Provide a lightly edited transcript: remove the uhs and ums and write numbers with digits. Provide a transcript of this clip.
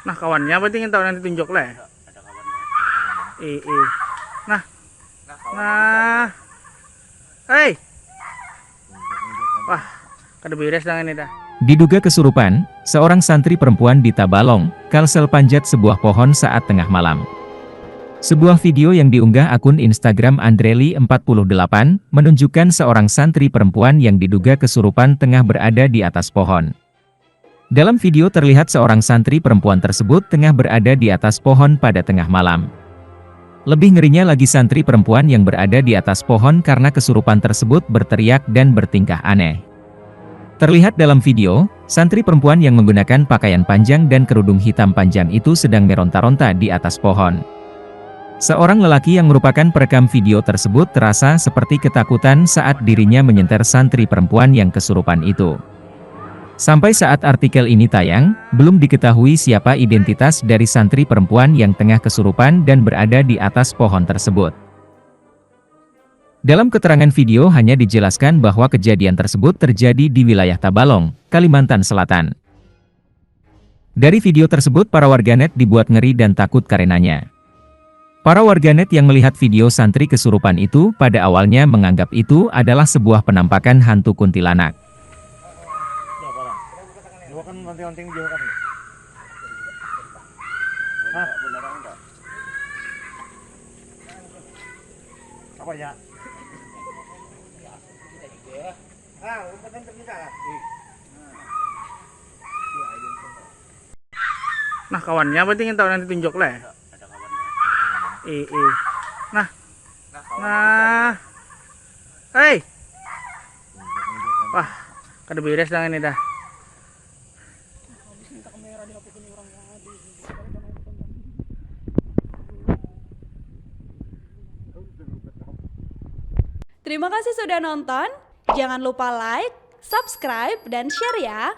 Nah kawannya berarti ingin tahu nanti tunjuk lah. Ada kawannya. Nah, Nah, kawannya nah, hei, wah, kada beres dah ini dah. Diduga kesurupan, seorang santri perempuan di Tabalong, Kalsel panjat sebuah pohon saat tengah malam. Sebuah video yang diunggah akun Instagram Andreli48 menunjukkan seorang santri perempuan yang diduga kesurupan tengah berada di atas pohon. Dalam video terlihat seorang santri perempuan tersebut tengah berada di atas pohon pada tengah malam. Lebih ngerinya lagi santri perempuan yang berada di atas pohon karena kesurupan tersebut berteriak dan bertingkah aneh. Terlihat dalam video, santri perempuan yang menggunakan pakaian panjang dan kerudung hitam panjang itu sedang meronta-ronta di atas pohon. Seorang lelaki yang merupakan perekam video tersebut terasa seperti ketakutan saat dirinya menyenter santri perempuan yang kesurupan itu. Sampai saat artikel ini tayang, belum diketahui siapa identitas dari santri perempuan yang tengah kesurupan dan berada di atas pohon tersebut. Dalam keterangan video hanya dijelaskan bahwa kejadian tersebut terjadi di wilayah Tabalong, Kalimantan Selatan. Dari video tersebut para warganet dibuat ngeri dan takut karenanya. Para warganet yang melihat video santri kesurupan itu pada awalnya menganggap itu adalah sebuah penampakan hantu kuntilanak. Apa ya? Nah kawannya berarti ingin tahu nanti tunjuk lah. Ada kawannya. Nah, Nah, kawannya nah, hei, wah, kada beres dah ini dah. Terima kasih sudah nonton. Jangan lupa like, subscribe, dan share ya.